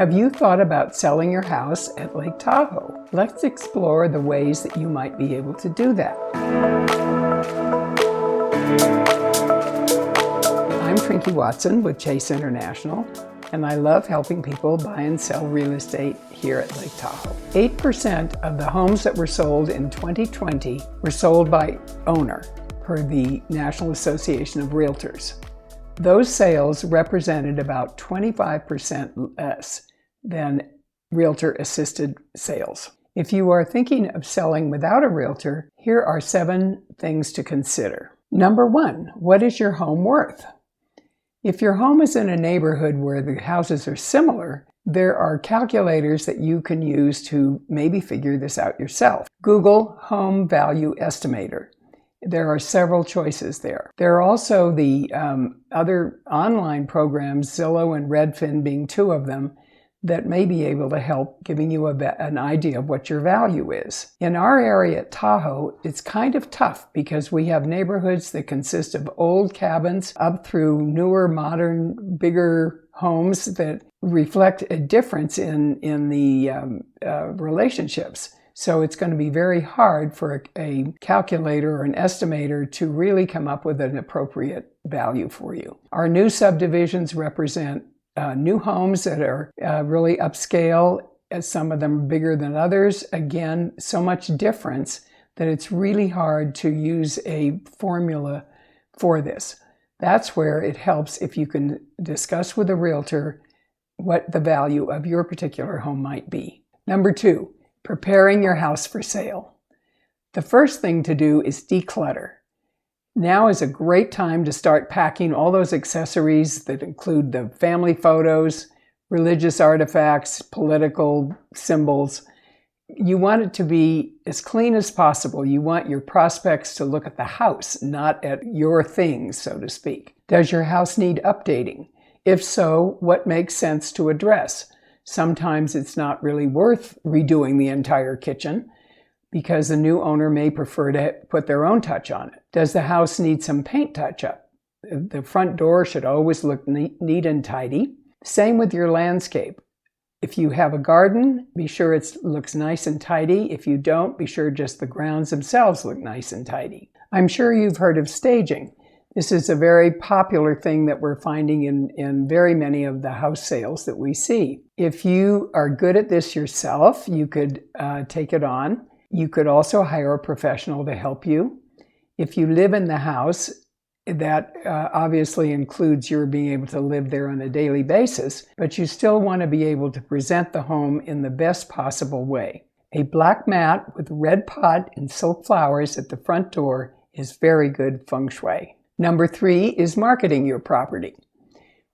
Have you thought about selling your house at Lake Tahoe? Let's explore the ways that you might be able to do that. I'm TRINKIE Watson with Chase International, and I love helping people buy and sell real estate here at Lake Tahoe. 8% of the homes that were sold in 2020 were sold by owner, per the National Association of Realtors. Those sales represented about 25% less than realtor-assisted sales. If you are thinking of selling without a realtor, here are 7 things to consider. Number 1, what is your home worth? If your home is in a neighborhood where the houses are similar, there are calculators that you can use to maybe figure this out yourself. Google Home Value Estimator. There are several choices there. There are also the other online programs, Zillow and Redfin being 2 of them, that may be able to help giving you an idea of what your value is. In our area at Tahoe, it's kind of tough because we have neighborhoods that consist of old cabins up through newer, modern, bigger homes that reflect a difference in the relationships. So it's going to be very hard for a calculator or an estimator to really come up with an appropriate value for you. Our new subdivisions represent new homes that are really upscale, as some of them are bigger than others. Again, so much difference that it's really hard to use a formula for this. That's where it helps if you can discuss with a realtor what the value of your particular home might be. Number 2. Preparing your house for sale. The first thing to do is declutter. Now is a great time to start packing all those accessories that include the family photos, religious artifacts, political symbols. You want it to be as clean as possible. You want your prospects to look at the house, not at your things, so to speak. Does your house need updating? If so, what makes sense to address? Sometimes it's not really worth redoing the entire kitchen because the new owner may prefer to put their own touch on it. Does the house need some paint touch-up? The front door should always look neat and tidy. Same with your landscape. If you have a garden, be sure it looks nice and tidy. If you don't, be sure just the grounds themselves look nice and tidy. I'm sure you've heard of staging. This is a very popular thing that we're finding in very many of the house sales that we see. If you are good at this yourself, you could take it on. You could also hire a professional to help you. If you live in the house, that obviously includes your being able to live there on a daily basis, but you still want to be able to present the home in the best possible way. A black mat with red pot and silk flowers at the front door is very good feng shui. Number 3 is marketing your property.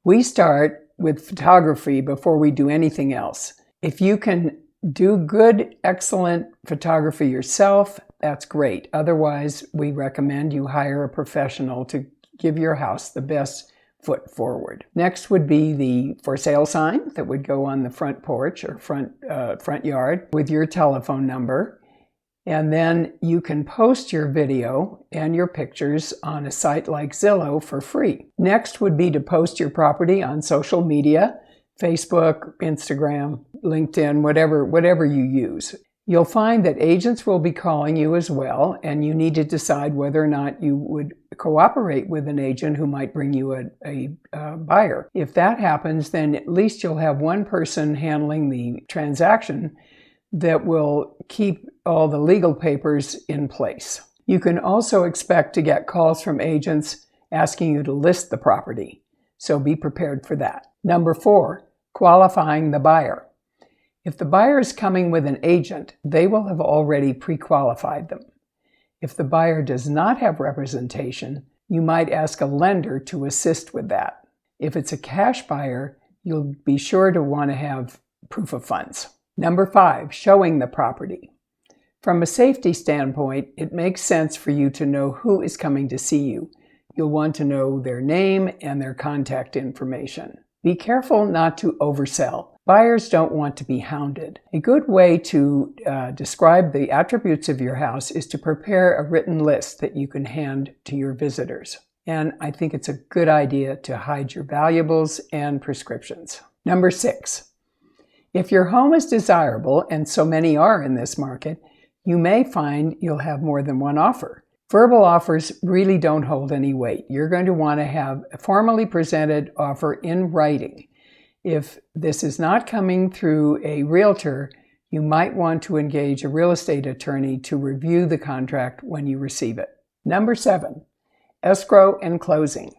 We start with photography before we do anything else. If you can do good, excellent photography yourself, that's great. Otherwise, we recommend you hire a professional to give your house the best foot forward. Next would be the for sale sign that would go on the front porch or front yard with your telephone number. And then you can post your video and your pictures on a site like Zillow for free. Next would be to post your property on social media, Facebook, Instagram, LinkedIn, whatever you use. You'll find that agents will be calling you as well, and you need to decide whether or not you would cooperate with an agent who might bring you a buyer. If that happens, then at least you'll have one person handling the transaction that will keep all the legal papers in place. You can also expect to get calls from agents asking you to list the property, so be prepared for that. Number 4, qualifying the buyer. If the buyer is coming with an agent, they will have already pre-qualified them. If the buyer does not have representation, you might ask a lender to assist with that. If it's a cash buyer, you'll be sure to want to have proof of funds. Number 5, showing the property. From a safety standpoint, it makes sense for you to know who is coming to see you. You'll want to know their name and their contact information. Be careful not to oversell. Buyers don't want to be hounded. A good way to describe the attributes of your house is to prepare a written list that you can hand to your visitors. And I think it's a good idea to hide your valuables and prescriptions. Number 6, If your home is desirable, and so many are in this market, you may find you'll have more than one offer. Verbal offers really don't hold any weight. You're going to want to have a formally presented offer in writing. If this is not coming through a realtor, you might want to engage a real estate attorney to review the contract when you receive it. Number 7, escrow and closing.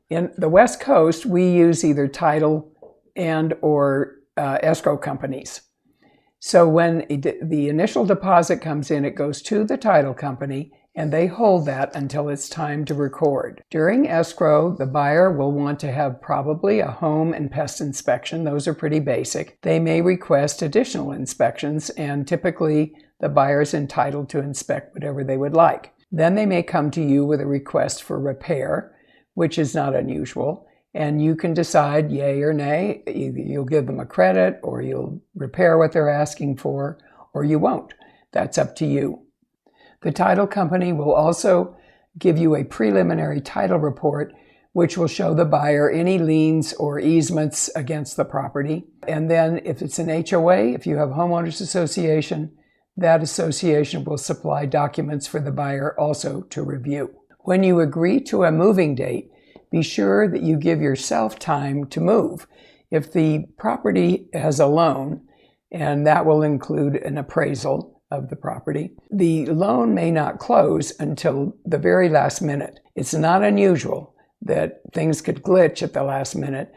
In the West Coast, we use either title and/or escrow companies. So when the initial deposit comes in, it goes to the title company, and they hold that until it's time to record. During escrow, the buyer will want to have probably a home and pest inspection. Those are pretty basic. They may request additional inspections, and typically the buyer's entitled to inspect whatever they would like. Then they may come to you with a request for repair, which is not unusual, and you can decide yay or nay. Either you'll give them a credit, or you'll repair what they're asking for, or you won't. That's up to you. The title company will also give you a preliminary title report, which will show the buyer any liens or easements against the property. And then if it's an HOA, if you have a homeowners association, that association will supply documents for the buyer also to review. When you agree to a moving date, be sure that you give yourself time to move. If the property has a loan, and that will include an appraisal of the property, the loan may not close until the very last minute. It's not unusual that things could glitch at the last minute,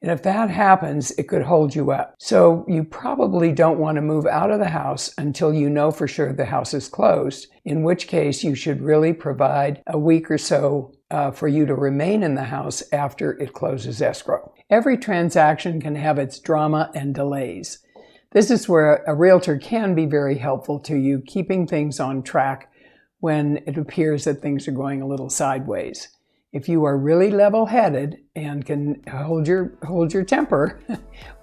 and if that happens, it could hold you up. So you probably don't want to move out of the house until you know for sure the house is closed, in which case you should really provide a week or so for you to remain in the house after it closes escrow. Every transaction can have its drama and delays. This is where a realtor can be very helpful to you, keeping things on track when it appears that things are going a little sideways. If you are really level-headed and can hold your temper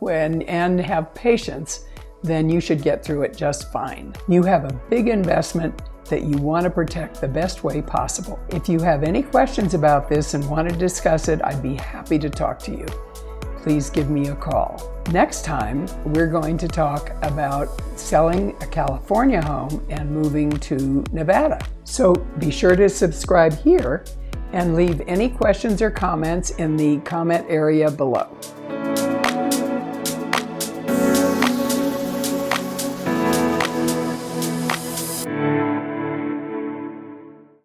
and have patience, then you should get through it just fine. You have a big investment that you want to protect the best way possible. If you have any questions about this and want to discuss it, I'd be happy to talk to you. Please give me a call. Next time, we're going to talk about selling a California home and moving to Nevada. So be sure to subscribe here and leave any questions or comments in the comment area below.